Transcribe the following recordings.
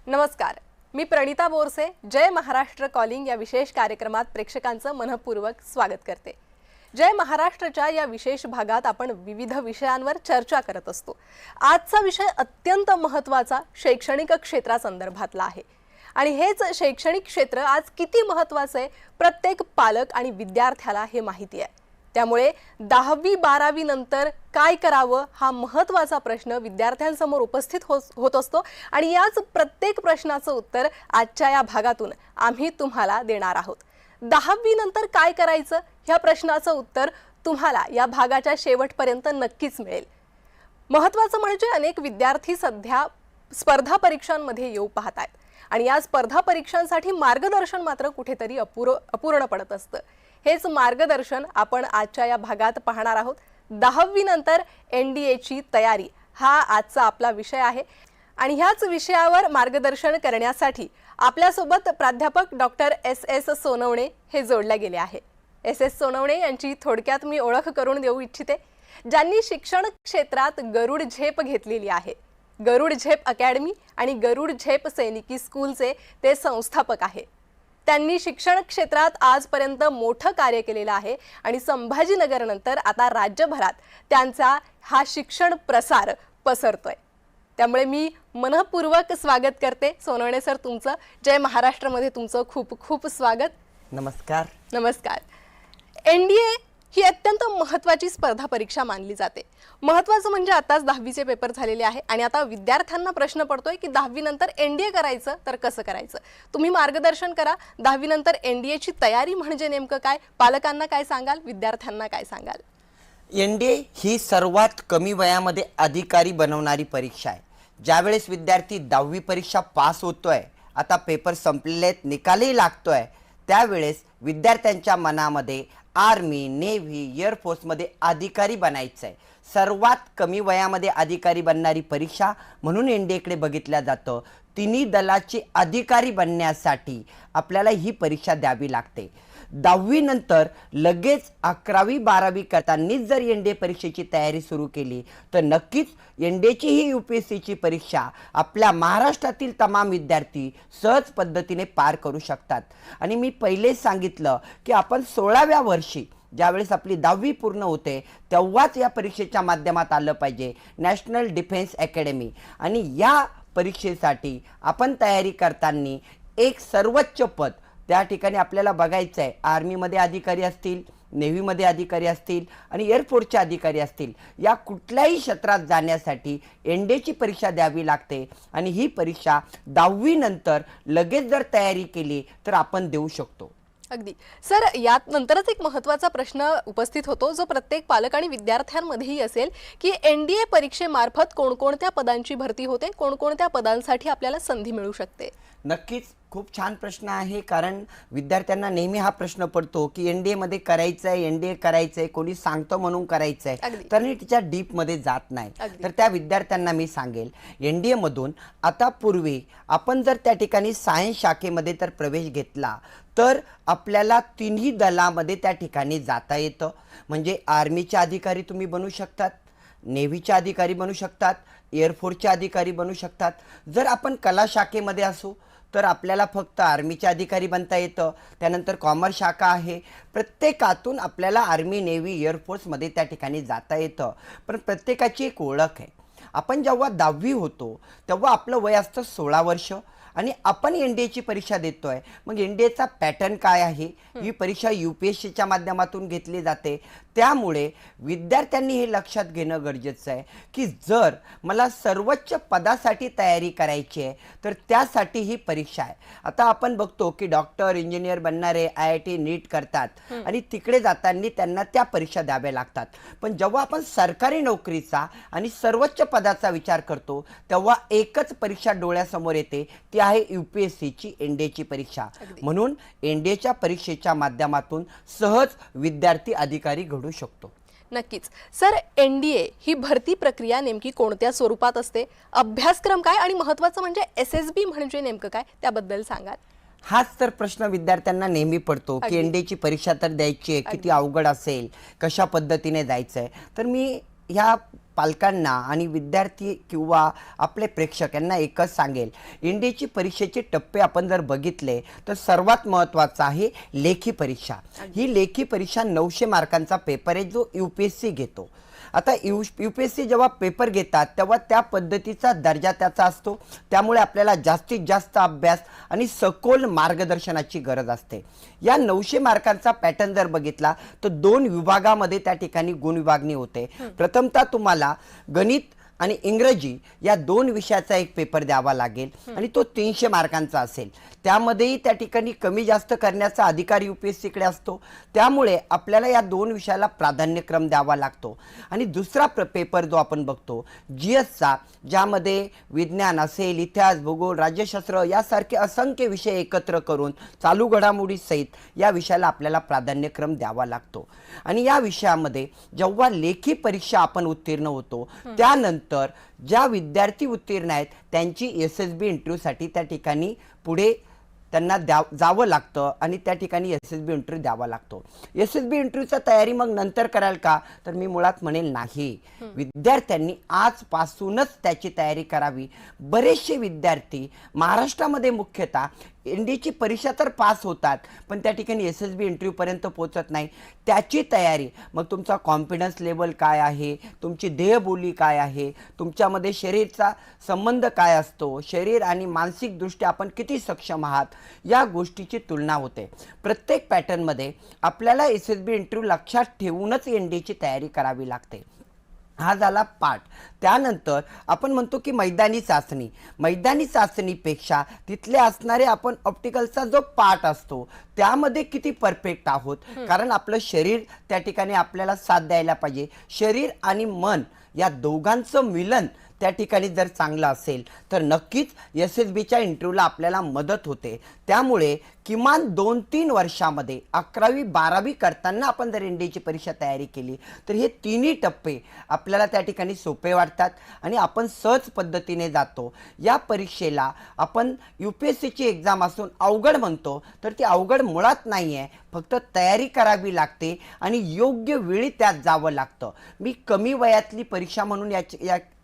नमस्कार, मी प्रणिता बोरसे जय महाराष्ट्र कॉलिंग या विशेष कार्यक्रमात प्रेक्षकांचं मनपूर्वक स्वागत करते। जय महाराष्ट्रच्या या विशेष भागात आपण विविध विषयांवर चर्चा करत असतो। आजचा विषय अत्यंत महत्त्वाचा शैक्षणिक क्षेत्रासंदर्भातला आहे आणि हेच शैक्षणिक क्षेत्र आज किती महत्त्वाचं आहे प्रत्येक पालक आणि विद्यार्थ्याला हे माहिती आहे। त्यामुळे 10वी 12वी नंतर काय करावं हा महत्त्वाचा प्रश्न विद्यार्थ्यांसमोर उपस्थित होत असतो आणि याच प्रत्येक प्रश्नाचं उत्तर आजच्या या भागातून आम्ही तुम्हाला देणार आहोत। 10वी नंतर काय करायचं ह्या प्रश्नाचं उत्तर तुम्हाला या भागाच्या शेवटपर्यंत नक्कीच मिळेल। महत्त्वाचं म्हणजे अनेक विद्यार्थी सध्या स्पर्धा परीक्षांमध्ये येऊ पाहत आहेत आणि या स्पर्धा परीक्षांसाठी मार्गदर्शन मात्र कुठेतरी अपूर्ण पडत असतं। हेच मार्गदर्शन आपण आजच्या या भागात पाहणार आहोत। 10वी नंतर एनडीएची तयारी हा आजचा आपला विषय आहे आणि ह्याच विषयावर मार्गदर्शन करण्यासाठी आपल्यासोबत प्राध्यापक डॉक्टर एस सोनवणे हे जोडले गेले आहे। एस सोनवणे यांची थोडक्यात मी ओळख करून देऊ इच्छिते, ज्यांनी शिक्षण क्षेत्रात गरुड झेप घेतलेली आहे। गरुड झेप अकॅडमी आणि गरुड झेप सैनिकी स्कूलचे ते संस्थापक आहे। त्यांनी शिक्षण क्षेत्रात आजपर्यंत मोठं कार्य केलेलं आहे आणि संभाजीनगर नंतर आता राज्यभरात त्यांचा हा शिक्षण प्रसार पसरतोय। त्यामुळे मी मनपूर्वक स्वागत करते सोनवणे सर तुमचं। जय महाराष्ट्र मध्ये तुमचं खूप खूप स्वागत। नमस्कार। नमस्कार। एनडीए ही अत्यंत महत्त्वाची स्पर्धा परीक्षा मानली जाते। महत्त्वाचं म्हणजे आताच 10वीचे पेपर झालेले आहे आणि आता विद्यार्थ्यांना प्रश्न पडतोय की 10वी नंतर एनडीए करायचं तर कसं करायचं। तुम्ही मार्गदर्शन करा। 10वी नंतर एनडीएची तयारी म्हणजे नेमकं काय, पालकांना काय सांगाल, विद्यार्थ्यांना काय सांगाल? एनडीए ही सर्वात कमी वयामध्ये अधिकारी बनवणारी परीक्षा आहे। ज्यावेळेस विद्यार्थी 10वी परीक्षा पास होतोय, आता पेपर संपलेले आहेत, निकालही लागतोय, त्यावेळेस विद्यार्थ्यांच्या मनामध्ये आर्मी, नेव्ही, एअरफोर्समध्ये अधिकारी बनायचं आहे। सर्वात कमी वयामध्ये अधिकारी बनणारी परीक्षा म्हणून एनडीएकडे बघितल्या जातं। तिन्ही दलाचे अधिकारी बनण्यासाठी आपल्याला ही परीक्षा द्यावी लागते। 10वी नंतर लगेच 11वी 12वी करतानाच जर एनडीए परीक्षेची तयारी सुरू केली तर नक्कीच एनडीएची ही यूपीएससीची परीक्षा आपल्या महाराष्ट्रातील तमाम विद्यार्थी सहज पद्धतीने पार करू शकतात। आणि मी पहिलेच सांगितलं की आपण 16व्या वर्षी ज्यावेळेस आपली 10वी पूर्ण होते तेव्हाच या परीक्षेच्या माध्यमात आलं पाहिजे, नॅशनल डिफेन्स अकॅडमी। आणि या परीक्षेसाठी आपण तयारी करताना एक सर्वोच्च पद त्या ठिकाणी आपल्याला बघायचं आहे। आर्मीमध्ये अधिकारी असतील, नेव्हीमध्ये अधिकारी असतील आणि एअरफोर्सचे अधिकारी असतील, या कुठल्याही क्षेत्रात जाण्यासाठी एनडीएची परीक्षा द्यावी लागते आणि ही परीक्षा 10वी नंतर लगेच जर तयारी केली तर आपण देऊ शकतो। अगदी सर, यात नंतरच एक महत्त्वाचा प्रश्न उपस्थित होतो जो प्रत्येक पालक आणि विद्यार्थ्यांमध्येही असेल की एनडीए परीक्षेमार्फत कोणकोणत्या पदांची भरती होते, कोणकोणत्या पदांसाठी आपल्याला संधी मिळू शकते? नक्कीच खूप छान प्रश्न आहे, कारण विद्यार्थ्यांना नेहमी हा प्रश्न पडतो की एनडीए मध्ये करायचं आहे, एनडीए करायचं आहे, कोणी सांगतो म्हणून करायचं आहे, तर तिच्या डीप मध्ये जात नाही। तर त्या विद्यार्थ्यांना मी सांगेल, एनडीए मधून आता पूर्वी आपण जर त्या ठिकाणी सायन्स शाखेमध्ये तर प्रवेश घेतला तर आपल्याला तिन्ही दलामध्ये त्या ठिकाणी जाता येतं। म्हणजे आर्मीचे अधिकारी तुम्ही बनू शकतात, नेव्हीचे अधिकारी बनू शकतात, एअरफोर्सचे अधिकारी बनू शकतात। जर आपण कला शाखेमध्ये असू तर आपल्याला फक्त आर्मीचे अधिकारी बनता येतं। त्यानंतर कॉमर्स शाखा आहे, प्रत्येकातून आपल्याला आर्मी, नेव्ही, एअरफोर्समध्ये त्या ठिकाणी जाता येतं। पण प्रत्येकाची एक ओळख आहे। आपण जेव्हा 10वी होतो तेव्हा आपलं वय असतं 16 वर्ष आणि आपण एनडीएची परीक्षा देतोय। मग एनडीएचा पॅटर्न काय आहे, ही परीक्षा यूपीएससीच्या माध्यमातून घेतली जाते। त्यामुळे विद्यार्थ्यांनी हे लक्षात घेणं गरजेचं आहे की जर मला सर्वोच्च पदासाठी तयारी करायची आहे तर त्यासाठी ही परीक्षा आहे। आता आपण बघतो की डॉक्टर, इंजिनियर बनणारे IIT नीट करतात आणि तिकडे जाताना त्यांना त्या परीक्षा द्याव्या लागतात। पण जेव्हा आपण सरकारी नोकरीचा आणि सर्वोच्च पदाचा विचार करतो तेव्हा एकच परीक्षा डोळ्यासमोर येते, ती आहे यूपीएससीची एनडीएची परीक्षा। म्हणून एनडीएच्या परीक्षेच्या माध्यमातून सहज विद्यार्थी अधिकारी घडू शकतो। नक्कीच सर, एनडीए ही भरती प्रक्रिया नेमकी कोणत्या स्वरूपात असते, अभ्यासक्रम काय आणि महत्त्वाचं म्हणजे एसएसबी म्हणजे नेमकं काय त्याबद्दल सांगाल? हाच तर प्रश्न विद्यार्थ्यांना नेहमी पडतो की एनडीएची परीक्षा तर द्यायची आहे, किती अवघड असेल, कशा पद्धतीने जायचं आहे। तर मी ह्या पालकांना आणि विद्यार्थी किंवा आपले प्रेक्षक यांना एकच सांगेल, एनडीएची परीक्षेचे टप्पे आपण जर बघितले तर सर्वात महत्त्वाचा आहे लेखी परीक्षा. ही लेखी परीक्षा 900 मार्कांचा पेपर आहे जो UPSC घेतो. आता UPSC जेव्हा पेपर घेतात तेव्हा त्या पद्धतीचा दर्जा त्याचा असतो, त्यामुळे आपल्याला जास्तीत जास्त अभ्यास आणि सखोल मार्गदर्शनाची गरज असते. या 900 मार्कांचा पॅटर्न जर बघितला तर 2 विभागामध्ये त्या ठिकाणी गुण विभागणी होते. प्रथमतः तुम्हाला गणित आणि इंग्रजी या 2 विषयाचा एक पेपर द्यावा लागेल आणि तो 300 मार्कांचा असेल. त्यामध्येही त्या ठिकाणी कमी जास्त करण्याचा अधिकार UPSC कडे असतो, त्यामुळे आपल्याला या 2 विषयाला प्राधान्यक्रम द्यावा लागतो. आणि दुसरा पेपर जो आपण बघतो GSचा, ज्यामध्ये विज्ञान असेल, इतिहास, भूगोल, राज्यशास्त्र यासारखे असंख्य विषय एकत्र करून चालू घडामोडी सहित या विषयाला आपल्याला प्राधान्यक्रम द्यावा लागतो. आणि या विषयामध्ये जेव्हा लेखी परीक्षा आपण उत्तीर्ण होतो त्यानंतर ज्या विद्यार्थी उत्तीर्ण आहेत त्यांची SSB इंटरव्ह्यूसाठी त्या ठिकाणी पुढे त्यांना जावं लागतं आणि त्या ठिकाणी SSB इंटरव्ह्यू द्यावा लागतो. SSB इंटरव्ह्यूचा तयारी मग नंतर कराल का, तर मी मुळात म्हणेल नाही. विद्यार्थ्यांनी आजपासूनच त्याची तयारी करावी. बरेचसे विद्यार्थी महाराष्ट्रामध्ये मुख्यतः एनडीएची परीक्षा तर पास होतात पण त्या ठिकाणी SSB इंटरव्ह्यू पर्यंत पोहोचत नाही. त्याची तयारी, मग तुमचा कॉन्फिडन्स लेवल काय आहे, तुमची देहबोली काय आहे, तुमच्यामध्ये शरीरचा संबंध काय असतो, शरीर आणि मानसिकदृष्ट्या आपण किती सक्षम आहात, या गोष्टीची तुलना होते. प्रत्येक पॅटर्नमध्ये आपल्याला SSB इंटरव्ह्यू लक्षात ठेवूनच एनडीएची तयारी करावी लागते. हा झाला पाठ. त्यानंतर आपण म्हणतो की मैदानी चाचणी. मैदानी चाचणीपेक्षा तिथले असणारे आपण ऑप्टिकलचा जो पाठ असतो त्यामध्ये किती परफेक्ट आहोत, कारण आपलं शरीर त्या ठिकाणी आपल्याला साथ द्यायला पाहिजे. शरीर आणि मन या दोघांचं मिलन त्या ठिकाणी जर चांगलं असेल तर नक्कीच SSBच्या इंटरव्ह्यूला आपल्याला मदत होते. त्यामुळे किमान 2-3 वर्षामध्ये 11वी 12वी करताना आपण जर एनडीएची परीक्षा तयारी केली तर हे तिन्ही टप्पे आपल्याला त्या ठिकाणी सोपे वाटतात आणि आपण सहज पद्धतीने जातो. या परीक्षेला आपण UPSCची एक्झाम असून अवघड म्हणतो तर ती अवघड मुळात नाही आहे, फक्त तयारी करावी लागते आणि योग्य वेळी त्यात जावं लागतं. मी कमी वयातली परीक्षा म्हणून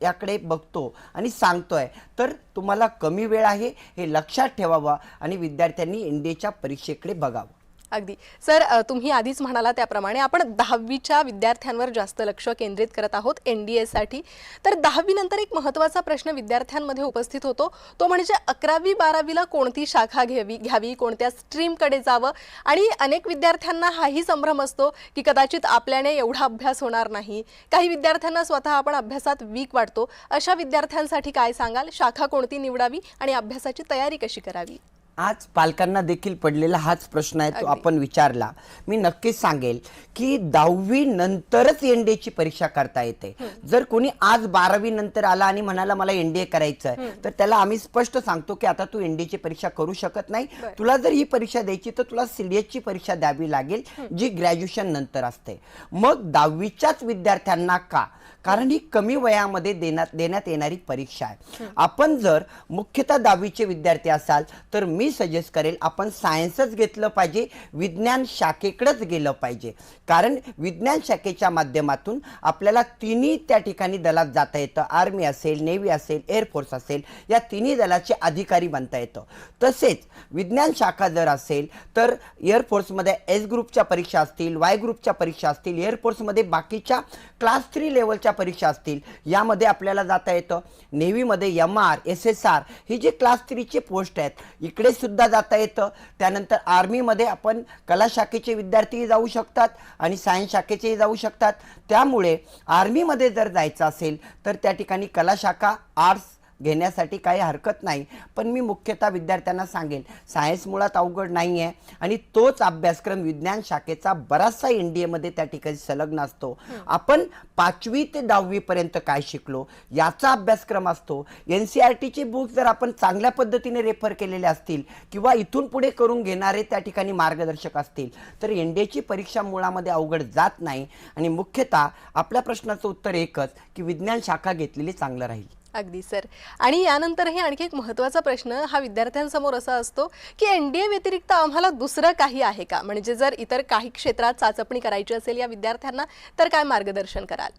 याकडे बघतो आणि सांगतोय, तर तुम्हाला कमी वेळ आहे हे लक्षात ठेवावं आणि विद्यार्थ्यांनी एनडीएच्या परीक्षेकडे बघावं. अगदी सर, तुम्ही आधीच म्हणाला त्याप्रमाणे आपण 10वीच्या विद्यार्थ्यांवर जास्त लक्ष केंद्रित करत आहोत एनडीए साठी. तर 10वी नंतर एक महत्त्वाचा प्रश्न विद्यार्थ्यांमध्ये उपस्थित होतो, तो म्हणजे 11वी 12वीला कोणती शाखा घ्यावी, कोणत्या स्ट्रीमकडे जावं. आणि अनेक विद्यार्थ्यांना हाही संभ्रम असतो की कदाचित आपल्याने एवढा अभ्यास होणार नाही. काही विद्यार्थ्यांना स्वतः आपण अभ्यासात वीक वाटतो. अशा विद्यार्थ्यांसाठी काय सांगाल, शाखा कोणती निवडावी आणि अभ्यासाची तयारी कशी करावी? आज पालकांना देखील पडलेला हाच प्रश्न आहे, तो आपण विचारला. मी नक्कीच सांगेल की 10वी नंतरच एनडीएची परीक्षा करता येते. जर कोणी आज 12वी नंतर आला आणि म्हणाला मला एनडीए करायचं आहे तर त्याला आम्ही स्पष्ट सांगतो की आता तू एनडीएची परीक्षा करू शकत नाही. तुला जर ही परीक्षा द्यायची तर तुला सीडीएसची परीक्षा द्यावी लागेल जी ग्रॅज्युएशन नंतर असते. मग 10वीच्याच विद्यार्थ्यांना का, कारण ही कमी वयामध्ये देण्यात येणारी परीक्षा आहे. आपण जर मुख्यतः 10वीचे विद्यार्थी असाल तर मी सजेस्ट करेल आपण सायन्सच घेतलं पाहिजे, विज्ञान शाखेकडेच गेलं पाहिजे. कारण विज्ञान शाखेच्या माध्यमातून आपल्याला तिन्ही त्या ठिकाणी दलात जाता येतं. आर्मी असेल, नेव्ही असेल, एअरफोर्स असेल, या तिन्ही दलाचे अधिकारी बनता येतं. तसेच विज्ञान शाखा जर असेल तर एअरफोर्समध्ये S ग्रुपच्या परीक्षा असतील, Y ग्रुपच्या परीक्षा असतील, एअरफोर्समध्ये बाकीच्या क्लास 3 लेवलच्या परीक्षा असतील, यामध्ये आपल्याला जाता येतं. नेव्हीमध्ये MR, SSR ही जे क्लास 3चे पोस्ट आहेत इकडे सुद्धा जाता येतं. त्यानंतर आर्मीमध्ये आपण कला शाखेचे विद्यार्थी जाऊ शकतात आणि सायन्स शाखेचेही जाऊ शकतात. त्यामुळे आर्मीमध्ये जर जायचं असेल तर त्या ठिकाणी कला शाखा, आर्ट्स घेण्यासाठी काही हरकत नाही. पण मी मुख्यतः विद्यार्थ्यांना सांगेल सायन्स मुळात अवघड नाही आहे आणि तोच अभ्यासक्रम विज्ञान शाखेचा बराचसा एनडीएमध्ये त्या ठिकाणी संलग्न असतो. आपण 5वी ते 10वी पर्यंत काय शिकलो याचा अभ्यासक्रम असतो. NCERTचे बुक जर आपण चांगल्या पद्धतीने रेफर केलेले असतील किंवा इथून पुढे करून घेणारे त्या ठिकाणी मार्गदर्शक असतील तर एनडीएची परीक्षा मुळामध्ये अवघड जात नाही. आणि मुख्यतः आपल्या प्रश्नाचं उत्तर एकच की विज्ञान शाखा घेतलेली चांगलं राहील. अगदी सर. आणि यानंतरही आणखी एक महत्त्वाचा प्रश्न हा विद्यार्थ्यांसमोर असा असतो की एनडीए व्यतिरिक्त आम्हाला दुसरं काही आहे का, म्हणजे जर इतर काही क्षेत्रात चाचपणी करायची असेल या विद्यार्थ्यांना तर काय मार्गदर्शन कराल?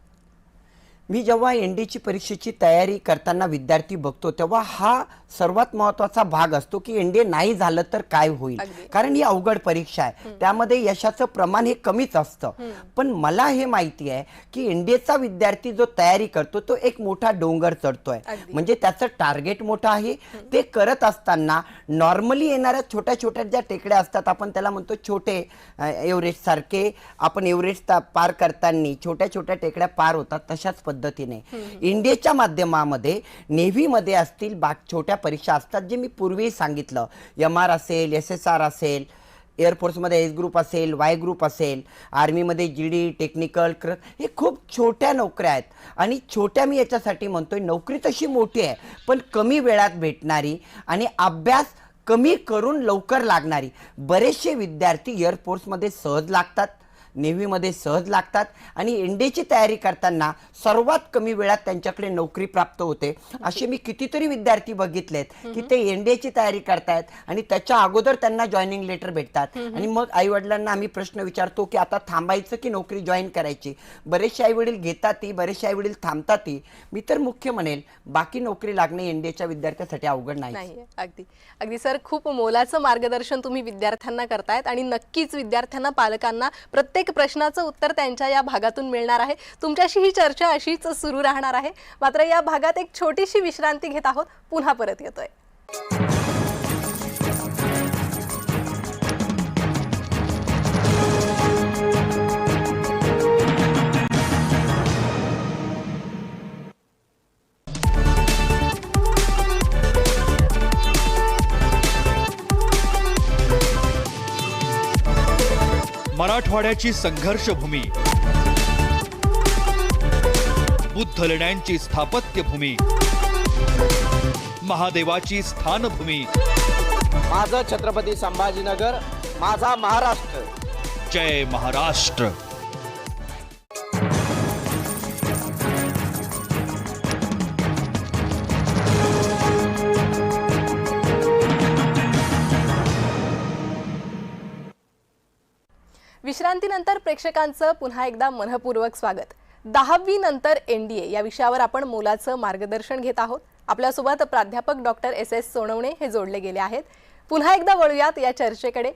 मी जेव्हा एनडीची परीक्षेची तयारी करताना विद्यार्थी बघतो तेव्हा हा सर्वात महत्त्वाचा भाग असतो की एनडीए नाही झालं तर काय होईल, कारण ही अवघड परीक्षा आहे, त्यामध्ये यशाचं प्रमाण हे कमीच असतं. पण मला हे माहिती आहे की एनडीएचा विद्यार्थी जो तयारी करतो तो एक मोठा डोंगर चढतोय, म्हणजे त्याचं टार्गेट मोठं आहे. ते करत असताना नॉर्मली येणाऱ्या छोट्या छोट्या ज्या टेकड्या असतात, आपण त्याला म्हणतो छोटे एव्हरेस्ट सारखे, आपण एव्हरेस्ट पार करताना छोट्या छोट्या टेकड्या पार होतात, तशाच पद्धतीने इंडियाच्या माध्यमामध्ये नेव्हीमध्ये असतील छोट्या परीक्षा असतात, जे मी पूर्वी सांगितलं, MR असेल, SSR असेल, एअरफोर्समध्ये एस ग्रुप असेल, वाय ग्रुप असेल, आर्मीमध्ये GD टेक्निकल हे खूप छोट्या नोकऱ्या आहेत. आणि छोट्या मी याच्यासाठी म्हणतोय, नोकरी तशी मोठी आहे पण कमी वेळात भेटणारी आणि अभ्यास कमी करून लवकर लागणारी. बरेचसे विद्यार्थी एअरफोर्समध्ये सहज लागतात, नेव्हीमध्ये सहज लागतात आणि एनडीएची तयारी करताना सर्वात कमी वेळात त्यांच्याकडे नोकरी प्राप्त होते. असे मी कितीतरी विद्यार्थी बघितलेत की ते एनडीएची तयारी करतायत आणि त्याच्या अगोदर त्यांना जॉईनिंग लेटर भेटतात आणि मग आई वडिलांना आम्ही प्रश्न विचारतो की आता थांबायचं की नोकरी जॉईन करायची. बरेचसे आई वडील घेतातही, बरेचसे आई वडील थांबतातही. मी तर मुख्य म्हणेल, बाकी नोकरी लागणे एनडीएच्या विद्यार्थ्यासाठी अवघड नाही. अगदी अगदी सर, खूप मोलाचं मार्गदर्शन तुम्ही विद्यार्थ्यांना करतायत आणि नक्कीच विद्यार्थ्यांना, पालकांना प्रत्येक प्रश्नाचं उत्तर त्यांच्या या भागातून मिळणार आहे. तुमच्याशी ही चर्चा अशीच सुरू राहणार आहे. मात्र या भागात एक छोटीशी विश्रांती घेत आहोत, पुन्हा परत येतोय. मराठवाड्याची संघर्षभूमी, बुद्ध लेण्यांची स्थापत्यभूमी, महादेवाची स्थानभूमी, माझं छत्रपती संभाजीनगर, माझा महाराष्ट्र. जय महाराष्ट्र. विश्रांतीनंतर प्रेक्षकांचं पुन्हा एकदा मनपूर्वक स्वागत. 10वी नंतर एनडीए या विषयावर आपण मोलाचं मार्गदर्शन घेत आहोत. आपल्यासोबत प्राध्यापक डॉक्टर SS सोनवणे हे जोडले गेले आहेत. पुन्हा एकदा वळूयात या चर्चेकडे.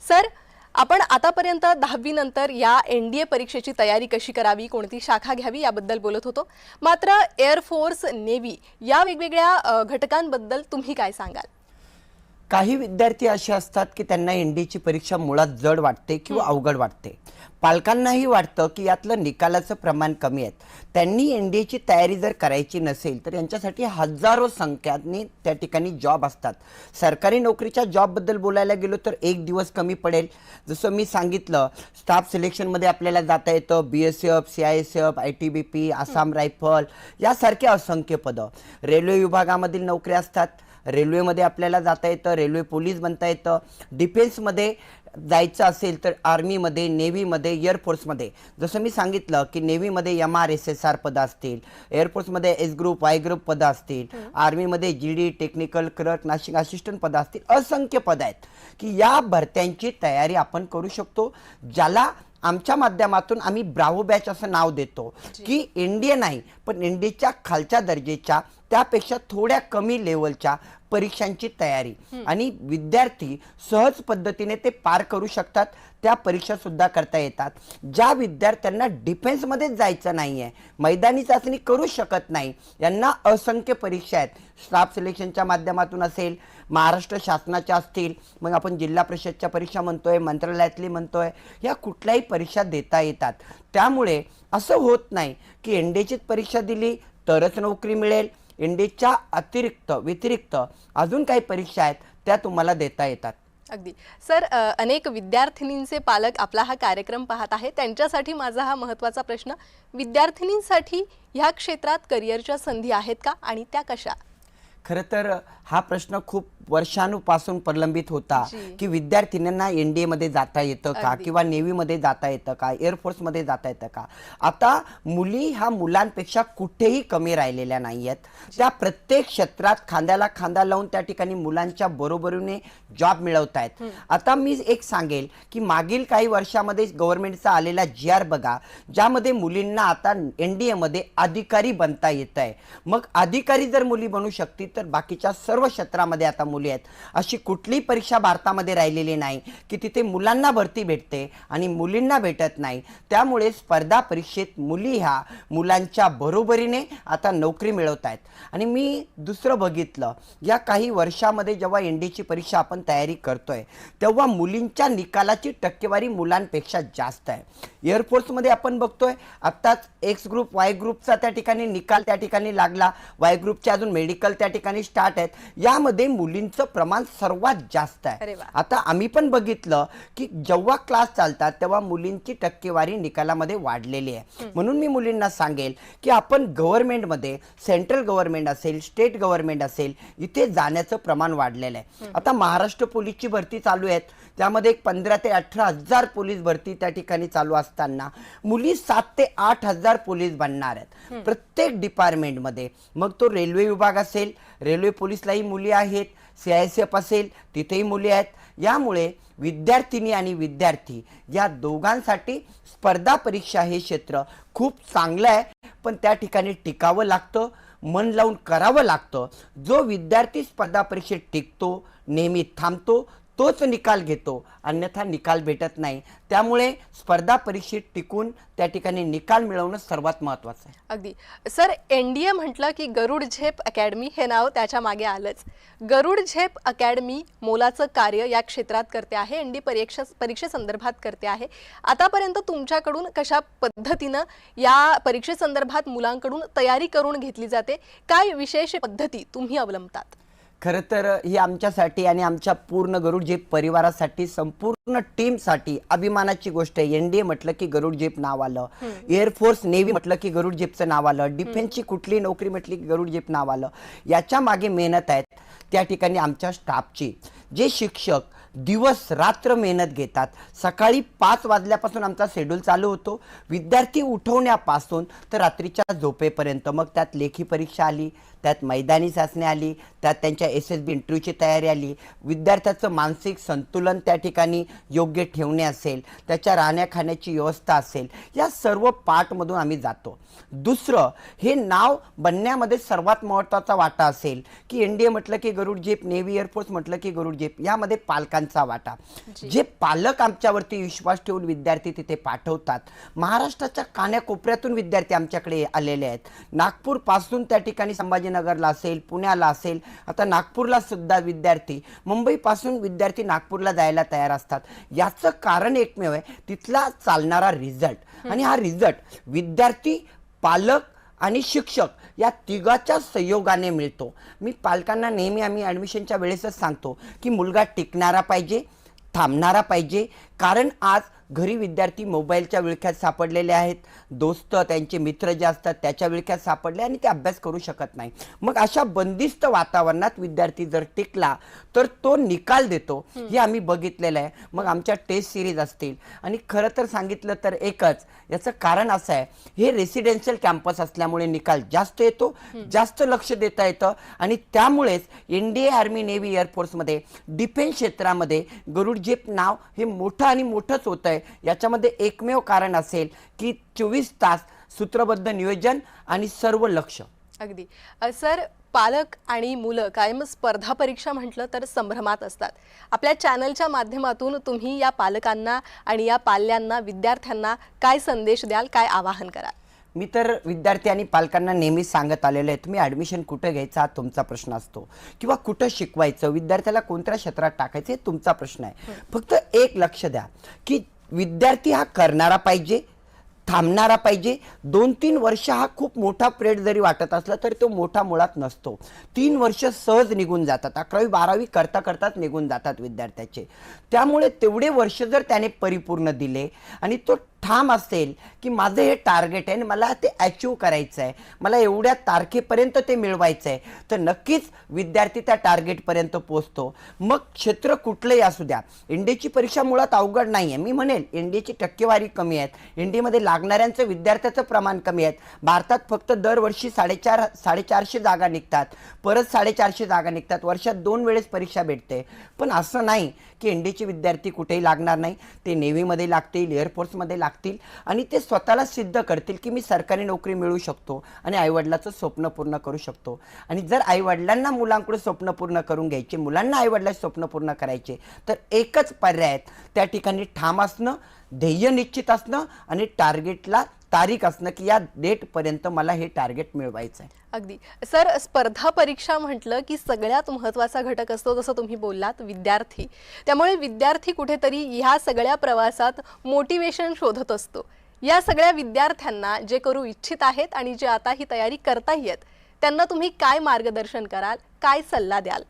सर, आपण आतापर्यंत 10वी नंतर या एनडीए परीक्षेची तयारी कशी करावी, कोणती शाखा घ्यावी याबद्दल बोलत होतो. मात्र एअरफोर्स, नेव्ही या वेगवेगळ्या घटकांबद्दल तुम्ही काय सांगाल? काही विद्यार्थी असे असतात की त्यांना एनडीएची परीक्षा मुळात जड वाटते किंवा अवघड वाटते. पालकांनाही वाटतं की यातलं निकालाचं प्रमाण कमी आहे. त्यांनी एनडीएची तयारी जर करायची नसेल तर यांच्यासाठी हजारो संख्याने त्या ठिकाणी जॉब असतात. सरकारी नोकरीच्या जॉबबद्दल बोलायला गेलो तर एक दिवस कमी पडेल. जसं मी सांगितलं, स्टाफ सिलेक्शनमध्ये आपल्याला जाता येतं, BSF, CISF, ITBP, Assam rifle यासारखे असंख्य पदं. रेल्वे विभागामधील नोकऱ्या असतात, रेल्वेमध्ये आपल्याला जाता येतं, रेल्वे पोलीस बनता येतं. डिफेन्समध्ये जायचं असेल तर आर्मीमध्ये, नेव्हीमध्ये, एअरफोर्समध्ये, जसं मी सांगितलं की नेव्हीमध्ये MR SSR पदं असतील, एअरफोर्समध्ये एस ग्रुप, वाय ग्रुप पदं असतील, आर्मीमध्ये GD technical clerk, Nashik assistant पदं असतील. असंख्य पदं आहेत की या भरत्यांची तयारी आपण करू शकतो, ज्याला आमच्या माध्यमातून आम्ही ब्रावो बॅच असं नाव देतो. की एनडीए नाही पण एनडीएच्या खालच्या दर्जेच्या, त्यापेक्षा थोड्या कमी लेवलच्या परीक्षांची तयारी, आणि विद्यार्थी सहज पद्धतीने ते पार करू शकतात. त्या परीक्षा सुद्धा करता येतात. ज्या विद्यार्थ्यांना डिफेन्समध्येच जायचं नाही आहे, मैदानी चाचणी करू शकत नाही, यांना असंख्य परीक्षा आहेत. स्टाफ सिलेक्शनच्या माध्यमातून असेल, महाराष्ट्र शासनाच्या असतील, मग आपण जिल्हा परिषदच्या परीक्षा म्हणतोय, मंत्रालयातली म्हणतोय, या कुठल्याही परीक्षा देता येतात. त्यामुळे असं होत नाही की एनडीएचीच परीक्षा दिली तरच नोकरी मिळेल. एनडीएच्या व्यतिरिक्त अजून काही परीक्षा आहेत त्या तुम्हाला देता येतात. अगदी सर, अनेक विद्यार्थिनींचे पालक आपला हा कार्यक्रम पाहत आहेत. त्यांच्यासाठी माझा हा महत्त्वाचा प्रश्न, विद्यार्थिनींसाठी ह्या क्षेत्रात करिअरच्या संधी आहेत का आणि त्या कशा? खरं तर हा प्रश्न खूप वर्षानुपासून प्रलंबित होता जी. की विद्यार्थिनींना एनडीए मध्ये जाता येतं का अगदी. किंवा नेव्ही मध्ये जाता येतं का, एअरफोर्स मध्ये जाता येतं का. आता मुली ह्या मुलांपेक्षा कुठेही कमी राहिलेल्या नाही आहेत. त्या प्रत्येक क्षेत्रात खांद्याला खांदा लावून त्या ठिकाणी मुलांच्या बरोबरीने जॉब मिळवत आहेत. आता मी एक सांगेल की मागील काही वर्षामध्ये गव्हर्नमेंटचा आलेला GR बघा, ज्यामध्ये मुलींना आता एनडीए मध्ये अधिकारी बनता येत आहे. मग अधिकारी जर मुली बनू शकतील तर बाकीच्या सर्व क्षेत्रामध्ये आता मुली आहेत. अशी कुठलीही परीक्षा भारतामध्ये राहिलेली नाही की तिथे मुलांना भरती भेटते आणि मुलींना भेटत नाही. त्यामुळे स्पर्धा परीक्षेत मुली ह्या मुलांच्या बरोबरीने आता नोकरी मिळवत आहेत. आणि मी दुसरं बघितलं, या काही वर्षामध्ये जेव्हा एनडीएची परीक्षा आपण तयारी करतोय तेव्हा मुलींच्या निकालाची टक्केवारी मुलांपेक्षा जास्त आहे. एअरफोर्समध्ये आपण बघतोय आत्ताच एक्स ग्रुप वाय ग्रुपचा त्या ठिकाणी निकाल त्या ठिकाणी लागला, वाय ग्रुपचे अजून मेडिकल त्या ठिकाणी स्टार्ट आहेत. यामध्ये मुलींचं प्रमाण सर्वात जास्त आहे. अरे वा. आता आम्ही पण बघितलं की जेव्हा क्लास चालतात तेव्हा मुलींची टक्केवारी निकालामध्ये वाढलेली आहे. म्हणून मी मुलींना सांगेल की आपण गव्हर्नमेंटमध्ये, सेंट्रल गव्हर्नमेंट असेल, स्टेट गव्हर्नमेंट असेल, इथे जाण्याचं प्रमाण वाढलेलं आहे. आता महाराष्ट्र पोलीसची भरती चालू आहेत, त्यामध्ये 15 ते 18 हजार पोलीस भरती त्या ठिकाणी चालू असताना मुली 7 ते 8 हजार पोलीस बनणार आहेत प्रत्येक डिपार्टमेंटमध्ये. मग तो रेल्वे विभाग असेल, रेल्वे पोलीसलाही मुली आहेत, CISF असेल तिथेही मुली आहेत. यामुळे विद्यार्थिनी आणि विद्यार्थी या दोघांसाठी स्पर्धा परीक्षा हे क्षेत्र खूप चांगलं आहे. पण त्या ठिकाणी टिकावं लागतं, मन लावून करावं लागतं. जो विद्यार्थी स्पर्धा परीक्षेत टिकतो, नेहमी थांबतो, तोच निकाल घेतो, अन्यथा निकाल भेटत नाही. त्यामुळे स्पर्धा परीक्षेत टिकून त्या ठिकाणी निकाल मिळवणं सर्वात महत्त्वाचं आहे. अगदी. सर, एनडीए म्हटलं की गरुड झेप अकॅडमी हे नाव त्याच्या मागे आलंच. गरुड झेप अकॅडमी मोलाचं कार्य या क्षेत्रात करते आहे, एनडी परीक्षेसंदर्भात करते आहे. आतापर्यंत तुमच्याकडून कशा पद्धतीनं या परीक्षेसंदर्भात मुलांकडून तयारी करून घेतली जाते? काय विशेष पद्धती तुम्ही अवलंबतात? खरं तर ही आमच्यासाठी आणि आमच्या पूर्ण गरुड झेप परिवारासाठी, संपूर्ण टीमसाठी अभिमानाची गोष्ट आहे. एनडीए म्हटलं की गरुड झेप नाव आलं, एअरफोर्स नेव्ही म्हटलं की गरुड झेपचं नाव आलं, डिफेन्सची कुठली नोकरी म्हटली की गरुड झेप नाव आलं. याच्या मागे मेहनत आहेत त्या ठिकाणी आमच्या स्टाफची. जे शिक्षक दिवस रात्र मेहनत घेतात. सकाळी 5 वाजल्यापासून आमचा शेड्यूल चालू होतो, विद्यार्थी उठवण्यापासून तर रात्रीच्या झोपेपर्यंत. मग त्यात लेखी परीक्षा आली, त्यात मैदानी चाचणी आली, त्यात त्यांच्या SSB इंटरव्ह्यूची तयारी आली, विद्यार्थ्याचं मानसिक संतुलन त्या ठिकाणी योग्य ठेवणे असेल, त्याच्या राहण्या खाण्याची व्यवस्था असेल, या सर्व पार्टमधून आम्ही जातो. दुसरं, हे नाव बनण्यामध्ये सर्वात महत्त्वाचा वाटा असेल की एनडीए म्हटलं की गरुड झेप, नेव्ही एअरफोर्स म्हटलं की गरुड झेप, यामध्ये पालकांचा वाटा. जे पालक आमच्यावरती विश्वास ठेवून विद्यार्थी तिथे पाठवतात. महाराष्ट्राच्या कान्याकोपऱ्यातून विद्यार्थी आमच्याकडे आलेले आहेत. नागपूर पासून त्या ठिकाणी संभाजीनगरला असेल, पुण्याला असेल, आता नागपूरला सुद्धा विद्यार्थी, मुंबईपासून विद्यार्थी नागपूरला जायला तयार असतात. याचं कारण एकमेव आहे, तिथला चालणारा रिझल्ट. आणि हा रिझल्ट विद्यार्थी, पालक आणि शिक्षक या तिघाच्या सहयोगाने मिळतो. मी पालकांना नेहमी आम्ही ॲडमिशनच्या वेळेसच सांगतो की मुलगा टिकणारा पाहिजे, थांबणारा पाहिजे. कारण आज घरी विद्यार्थी मोबाईलच्या विळख्यात सापडलेले आहेत, दोस्त त्यांचे मित्र जे असतात त्याच्या विळख्यात सापडले आणि ते अभ्यास करू शकत नाही. मग अशा बंदिस्त वातावरणात विद्यार्थी जर टिकला तर तो निकाल देतो, हे आम्ही बघितलेलं आहे. मग आमच्या टेस्ट सिरीज असतील, आणि खरं तर सांगितलं तर एकच याचं कारण असं आहे, हे रेसिडेन्शियल कॅम्पस असल्यामुळे निकाल जास्त येतो, जास्त लक्ष देता येतं. आणि त्यामुळेच एनडीए, आर्मी, नेव्ही, एअरफोर्समध्ये, डिफेन्स क्षेत्रामध्ये गरुड झेप नाव हे मोठं आणि मोठंच होतं आहे. याच्यामध्ये एकमेव कारण असेल की 24 तास सूत्रबद्ध नियोजन आणि सर्व लक्ष. अगदी. सर, पालक आणि मुलं कायम स्पर्धा परीक्षा म्हटलं तर संभ्रमात असतात. आपल्या चॅनलच्या माध्यमातून तुम्ही या पालकांना आणि या पाल्यांना, विद्यार्थ्यांना काय संदेश द्याल, काय आवाहन कराल? मी तर विद्यार्थी आणि पालकांना नेहमी सांगत आलेलो आहे, तुम्ही ॲडमिशन कुठं घ्यायचा हा तुमचा प्रश्न असतो, किंवा कुठं शिकवायचं, विद्यार्थ्याला कोणत्या क्षेत्रात टाकायचं हे तुमचा प्रश्न आहे. फक्त एक लक्ष द्या की विद्यार्थी हा करणारा पाहिजे, थांबणारा पाहिजे. 2-3 वर्ष हा खूप मोठा पिरियड जरी वाटत असला तरी तो मोठा मुळात नसतो. 3 वर्ष सहज निघून जातात, 11वी-12वी करता करताच निघून जातात विद्यार्थ्याचे. त्यामुळे तेवढे वर्ष जर त्याने परिपूर्ण दिले आणि तो ठाम असेल की माझं हे टार्गेट आहे आणि मला ते अचीव करायचं आहे, मला एवढ्या तारखेपर्यंत ते मिळवायचं आहे, तर नक्कीच विद्यार्थी त्या टार्गेटपर्यंत पोहोचतो. मग क्षेत्र कुठलंही असू द्या. एनडीएची परीक्षा मुळात अवघड नाही आहे. मी म्हणेल एनडीएची टक्केवारी कमी आहेत, एनडीएमध्ये लागणाऱ्यांचं विद्यार्थ्याचं प्रमाण कमी आहेत. भारतात फक्त दरवर्षी 450 जागा निघतात, परत 450 जागा निघतात, वर्षात 2 वेळेस परीक्षा भेटते. पण असं नाही की एनडीएचे विद्यार्थी कुठेही लागणार नाही. ते नेव्हीमध्ये लागतील, एअरफोर्समध्ये लागतील आणि ते स्वतःला सिद्ध करतील की मी सरकारी नोकरी मिळवू शकतो आणि आईवडिलाचं स्वप्न पूर्ण करू शकतो. आणि जर आईवडिलांना मुलांकडे स्वप्न पूर्ण करून घ्यायचे, मुलांना आईवडिलांचे स्वप्न पूर्ण करायचे, तर एकच पर्याय आहेत. त्या ठिकाणी ठाम असणं, ध्येय निश्चित असणं आणि टार्गेटला तारीख असणं की या डेटपर्यंत मला हे टार्गेट मिळवायचं आहे. अगदी सर, स्पर्धा परीक्षा म्हटलं की सगळ्यात महत्त्वाचा घटक असतो, जसं तुम्ही बोललात, विद्यार्थी. त्यामुळे विद्यार्थी कुठेतरी ह्या सगळ्या प्रवासात मोटिवेशन शोधत असतो. या सगळ्या विद्यार्थ्यांना जे करू इच्छित आहेत आणि जे आता ही तयारी करतायत, त्यांना तुम्ही काय मार्गदर्शन कराल, काय सल्ला द्याल?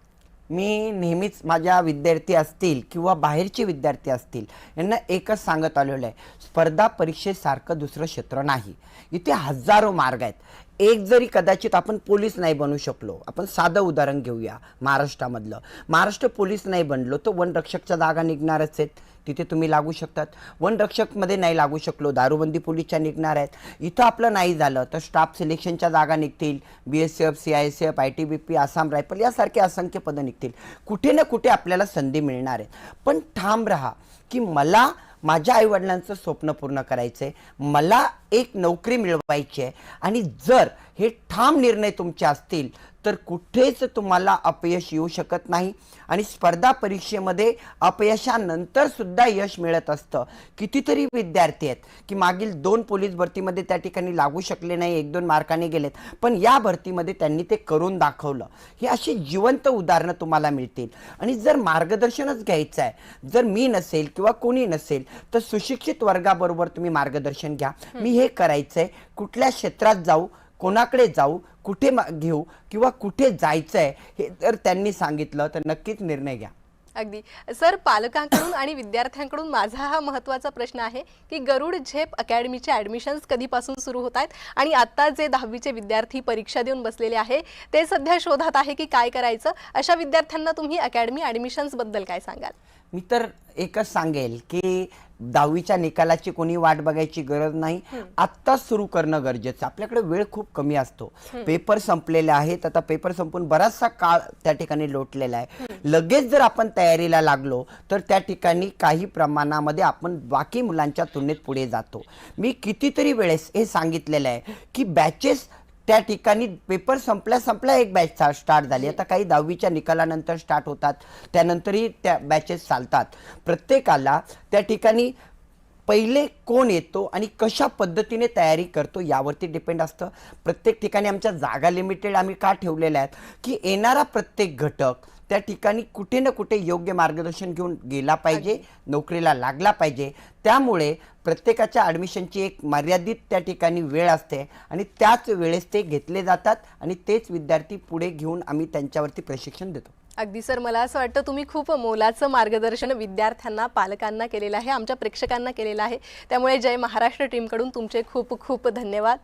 मी नेहमीच माझ्या विद्यार्थी असतील किंवा बाहेरचे विद्यार्थी असतील यांना एकच सांगत आलेलं आहे, स्पर्धा परीक्षेसारखं दुसरं क्षेत्र नाही. इथे हजारो मार्ग आहेत. एक जरी कदाचित आपण पोलीस नाही बनू शकलो, आपण साधं उदाहरण घेऊया महाराष्ट्रामधलं, महाराष्ट्र पोलीस नाही बनलो तर वनरक्षकच्या जागा निघणारच आहेत, तिथे तुम्ही लागू शकतात. वनरक्षकमध्ये नाही लागू शकलो, दारूबंदी पोलीसच्या निघणार आहेत. इथं आपलं नाही झालं तर स्टाफ सिलेक्शनच्या जागा निघतील, BSF, CISF, ITBP, Assam rifle यासारखे असंख्य पदं निघतील. कुठे ना कुठे आपल्याला संधी मिळणार आहे. पण ठाम राहा की मला माझ्या आईवडिलांचं स्वप्न पूर्ण करायचं आहे, मला एक नोकरी मिळवायची आहे. आणि जर हे ठाम निर्णय तुमचे असतील तर कुठेच तुम्हाला अपयश येऊ शकत नाही. आणि स्पर्धा परीक्षेमध्ये अपयशानंतर सुद्धा यश मिळत असतं. कितीतरी विद्यार्थी आहेत की मागील 2 पोलीस भरतीमध्ये त्या ठिकाणी लागू शकले नाही, 1-2 मार्काने गेलेत, पण या भरतीमध्ये त्यांनी ते करून दाखवलं. ही अशी जिवंत उदाहरणं तुम्हाला मिळतील. आणि जर मार्गदर्शनच घ्यायचं आहे, जर मी नसेल किंवा कोणी नसेल तर सुशिक्षित वर्गाबरोबर तुम्ही मार्गदर्शन घ्या. मी हे करायचं आहे, कुठल्या क्षेत्रात जाऊ, कोणाकडे जाऊ, कुठे घेऊ किंवा कुठे जायचं आहे हे जर त्यांनी सांगितलं तर नक्कीच निर्णय घ्या. अगदी सर, पालकांकडून आणि विद्यार्थ्यांकडून माझा हा महत्त्वाचा प्रश्न आहे की गरुड झेप अकॅडमीचे ॲडमिशन्स कधीपासून सुरू होत आहेत आणि आता जे 10वीचे विद्यार्थी परीक्षा देऊन बसलेले आहे ते सध्या शोधात आहे की काय करायचं, अशा विद्यार्थ्यांना तुम्ही अकॅडमी ॲडमिशन्सबद्दल काय सांगाल? मी तर एकच सांगेल की 10वीच्या निकालाची कोणी वाट बघायची गरज नाही, आत्ताच सुरू करणं गरजेचं. आपल्याकडे वेळ खूप कमी असतो, पेपर संपलेले आहेत, आता पेपर संपून बराचसा काळ त्या ठिकाणी लोटलेला आहे. लगेच जर आपण तयारीला लागलो तर त्या ठिकाणी काही प्रमाणामध्ये आपण बाकी मुलांच्या तुलनेत पुढे जातो. मी कितीतरी वेळेस हे सांगितलेलं आहे की बॅचेस त्या ठिकाणी पेपर संपल्या एक बॅच स्टार्ट झाली, आता काही 10वीच्या निकालानंतर स्टार्ट होतात, त्यानंतरही त्या बॅचेस चालतात. प्रत्येकाला त्या ठिकाणी पहिले कोण येतो आणि कशा पद्धतीने तयारी करतो यावरती डिपेंड असतं. प्रत्येक ठिकाणी आमच्या जागा लिमिटेड आम्ही का ठेवलेल्या आहेत की येणारा प्रत्येक घटक त्या ठिकाणी कुठे ना कुठे योग्य मार्गदर्शन घेऊन गेला पाहिजे, नोकरीला लागला पाहिजे. त्यामुळे प्रत्येकाच्या ॲडमिशनची एक मर्यादित त्या ठिकाणी वेळ असते आणि त्याच वेळेस ते घेतले जातात आणि तेच विद्यार्थी पुढे घेऊन आम्ही त्यांच्यावरती प्रशिक्षण देतो. अगदी सर, मला असं वाटतं तुम्ही खूप मोलाचं मार्गदर्शन विद्यार्थ्यांना, पालकांना केलेलं आहे, आमच्या प्रेक्षकांना केलेलं आहे. त्यामुळे जय महाराष्ट्र टीमकडून तुमचे खूप खूप धन्यवाद.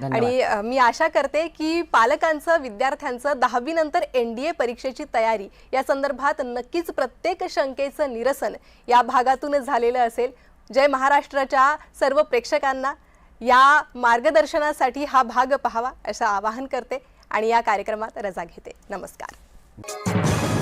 आणि मी आशा करते की पालकांचं, विद्यार्थ्यांचं 10वी नंतर NDA परीक्षेची तयारी या संदर्भात नक्कीच प्रत्येक शंकेचं निरसन या भागातून झालेलं असेल. जय महाराष्ट्राच्या सर्व प्रेक्षकांना या मार्गदर्शनासाठी हा भाग पाहावा असं आवाहन करते आणि या कार्यक्रमात रजा घेते. नमस्कार.